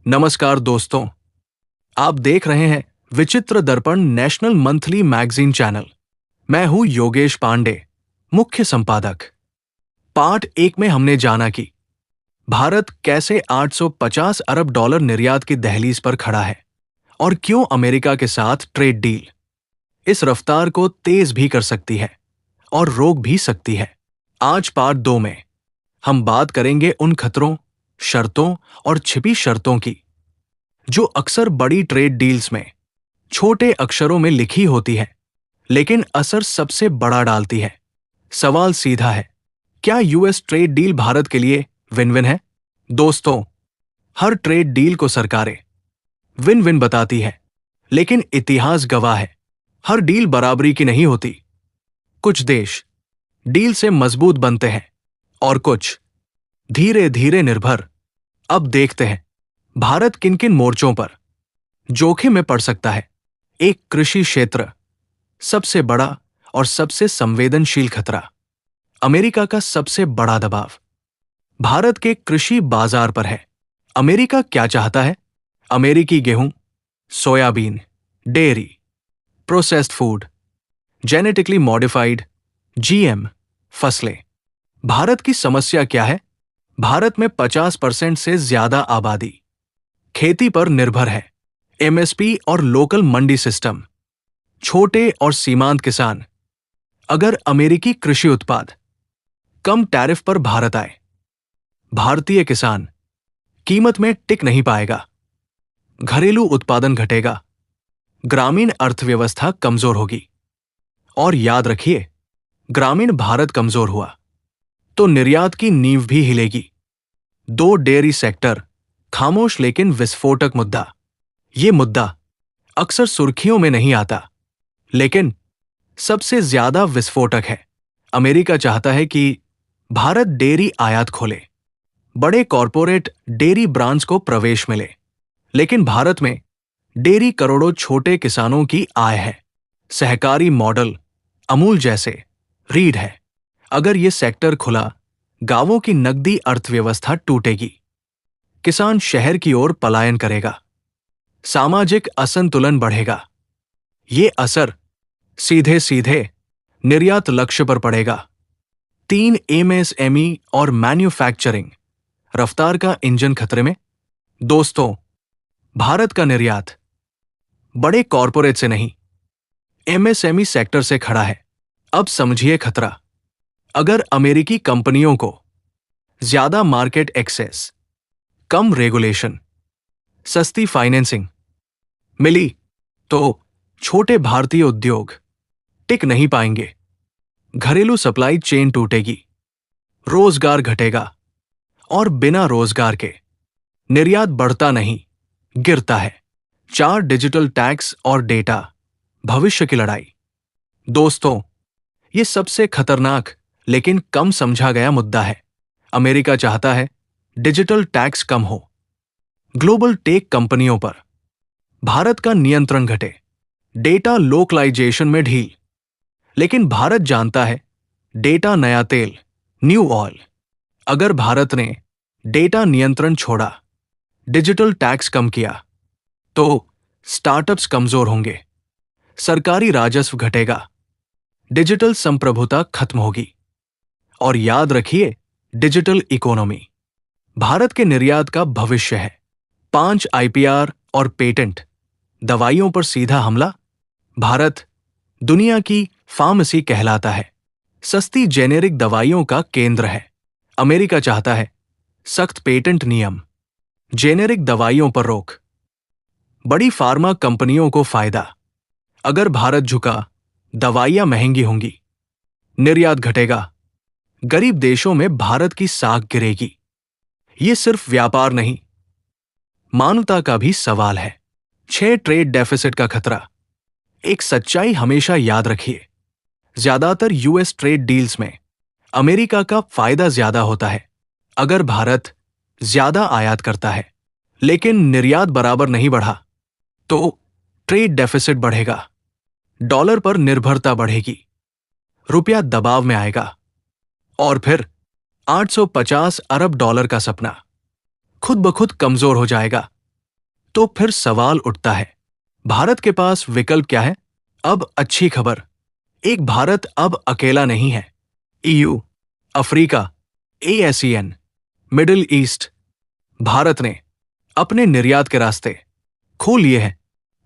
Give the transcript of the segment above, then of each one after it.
नमस्कार दोस्तों, आप देख रहे हैं विचित्र दर्पण नेशनल मंथली मैगजीन चैनल। मैं हूं योगेश पांडे, मुख्य संपादक। पार्ट 1 में हमने जाना कि भारत कैसे 850 अरब डॉलर निर्यात की दहलीज पर खड़ा है और क्यों अमेरिका के साथ ट्रेड डील इस रफ्तार को तेज भी कर सकती है और रोक भी सकती है। आज पार्ट 2 में हम बात करेंगे उन खतरों, शर्तों और छिपी शर्तों की जो अक्सर बड़ी ट्रेड डील्स में छोटे अक्षरों में लिखी होती है लेकिन असर सबसे बड़ा डालती है। सवाल सीधा है, क्या यूएस ट्रेड डील भारत के लिए विन विन है? दोस्तों, हर ट्रेड डील को सरकारें विन विन बताती है, लेकिन इतिहास गवाह है हर डील बराबरी की नहीं होती। कुछ देश डील से मजबूत बनते हैं और कुछ धीरे धीरे निर्भर। अब देखते हैं भारत किन किन मोर्चों पर जोखिम में पड़ सकता है। एक, कृषि क्षेत्र, सबसे बड़ा और सबसे संवेदनशील खतरा। अमेरिका का सबसे बड़ा दबाव भारत के कृषि बाजार पर है। अमेरिका क्या चाहता है? अमेरिकी गेहूं, soybean, dairy, processed food, genetically modified GM फसलें। भारत की समस्या क्या है? भारत में 50% से ज्यादा आबादी खेती पर निर्भर है। एमएसपी और लोकल मंडी सिस्टम। छोटे और सीमांत किसान। अगर अमेरिकी कृषि उत्पाद कम टैरिफ पर भारत आए, भारतीय किसान कीमत में टिक नहीं पाएगा, घरेलू उत्पादन घटेगा, ग्रामीण अर्थव्यवस्था कमजोर होगी। और याद रखिए, ग्रामीण भारत कमजोर हुआ तो निर्यात की नींव भी हिलेगी। 2, डेयरी सेक्टर, खामोश लेकिन विस्फोटक मुद्दा। ये मुद्दा अक्सर सुर्खियों में नहीं आता, लेकिन सबसे ज्यादा विस्फोटक है। अमेरिका चाहता है कि भारत डेयरी आयात खोले, बड़े कॉरपोरेट डेयरी ब्रांड्स को प्रवेश मिले, लेकिन भारत में डेयरी करोड़ों छोटे किसानों की आय है। सहकारी मॉडल अमूल जैसे रीढ़ है। अगर ये सेक्टर खुला, गांवों की नकदी अर्थव्यवस्था टूटेगी, किसान शहर की ओर पलायन करेगा, सामाजिक असंतुलन बढ़ेगा। ये असर सीधे सीधे निर्यात लक्ष्य पर पड़ेगा। 3, एमएसएमई और मैन्युफैक्चरिंग, रफ्तार का इंजन खतरे में। दोस्तों, भारत का निर्यात बड़े कॉरपोरेट से नहीं, एमएसएमई सेक्टर से खड़ा है। अब समझिए खतरा। अगर अमेरिकी कंपनियों को ज्यादा मार्केट एक्सेस, कम रेगुलेशन, सस्ती फाइनेंसिंग मिली तो छोटे भारतीय उद्योग टिक नहीं पाएंगे, घरेलू सप्लाई चेन टूटेगी, रोजगार घटेगा और बिना रोजगार के निर्यात बढ़ता नहीं, गिरता है। 4, डिजिटल टैक्स और डेटा, भविष्य की लड़ाई। दोस्तों, ये सबसे खतरनाक लेकिन कम समझा गया मुद्दा है। अमेरिका चाहता है डिजिटल टैक्स कम हो, ग्लोबल टेक कंपनियों पर भारत का नियंत्रण घटे, डेटा लोकलाइजेशन में ढील। लेकिन भारत जानता है डेटा नया तेल, न्यू ऑयल। अगर भारत ने डेटा नियंत्रण छोड़ा, डिजिटल टैक्स कम किया, तो स्टार्टअप्स कमजोर होंगे, सरकारी राजस्व घटेगा, डिजिटल संप्रभुता खत्म होगी। और याद रखिए, डिजिटल इकोनॉमी भारत के निर्यात का भविष्य है। 5, आईपीआर और पेटेंट, दवाइयों पर सीधा हमला। भारत दुनिया की फार्मेसी कहलाता है, सस्ती जेनेरिक दवाइयों का केंद्र है। अमेरिका चाहता है सख्त पेटेंट नियम, जेनेरिक दवाइयों पर रोक, बड़ी फार्मा कंपनियों को फायदा। अगर भारत झुका, दवाइयां महंगी होंगी, निर्यात घटेगा, गरीब देशों में भारत की साख गिरेगी। ये सिर्फ व्यापार नहीं, मानवता का भी सवाल है। 6, ट्रेड डेफिसिट का खतरा। एक सच्चाई हमेशा याद रखिए, ज्यादातर यूएस ट्रेड डील्स में अमेरिका का फायदा ज्यादा होता है। अगर भारत ज्यादा आयात करता है लेकिन निर्यात बराबर नहीं बढ़ा, तो ट्रेड डेफिसिट बढ़ेगा, डॉलर पर निर्भरता बढ़ेगी, रुपया दबाव में आएगा और फिर 850 अरब डॉलर का सपना खुद ब खुद कमजोर हो जाएगा। तो फिर सवाल उठता है, भारत के पास विकल्प क्या है? अब अच्छी खबर, एक भारत अब अकेला नहीं है। EU, Africa, ASEAN, Middle East, Bharat ने अपने निर्यात के रास्ते खोल लिए हैं।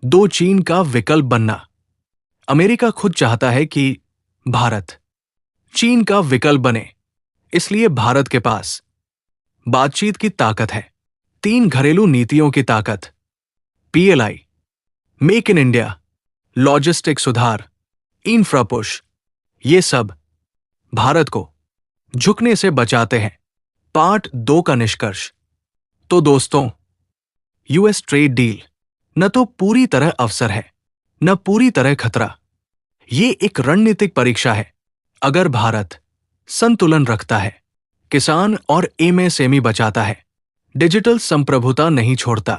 दो चीन का विकल्प बनना। अमेरिका खुद चाहता है कि भारत चीन का विकल्प बने, इसलिए भारत के पास बातचीत की ताकत है, तीन घरेलू नीतियों की ताकत, PLI, make in India, logistic सुधार, इंफ्रा पुश, ये सब भारत को झुकने से बचाते हैं। पार्ट 2 का निष्कर्ष। तो दोस्तों, यूएस ट्रेड डील न तो पूरी तरह अवसर है, न पूरी तरह खतरा। ये एक रणनीतिक परीक्षा है। अगर भारत संतुलन रखता है, किसान और एमएसएमई बचाता है, डिजिटल संप्रभुता नहीं छोड़ता,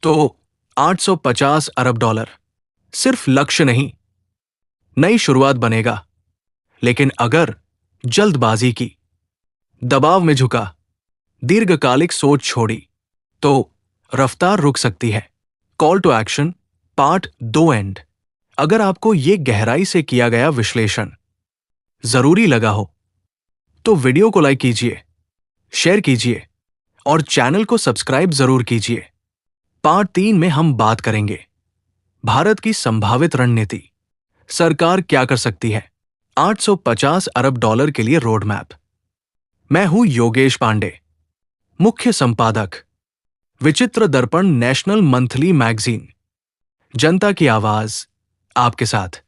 तो $850 अरब सिर्फ लक्ष्य नहीं, नई शुरुआत बनेगा। लेकिन अगर जल्दबाजी की, दबाव में झुका, दीर्घकालिक सोच छोड़ी, तो रफ्तार रुक सकती है। Call to action, part 2 end. अगर आपको यह गहराई से किया गया विश्लेषण जरूरी लगा हो तो वीडियो को लाइक कीजिए, शेयर कीजिए और चैनल को सब्सक्राइब जरूर कीजिए। पार्ट 3 में हम बात करेंगे भारत की संभावित रणनीति, सरकार क्या कर सकती है, $850 अरब के लिए रोड मैप। मैं हूं योगेश पांडे, मुख्य संपादक, विचित्र दर्पण नेशनल मंथली मैगजीन। जनता की आवाज आपके साथ।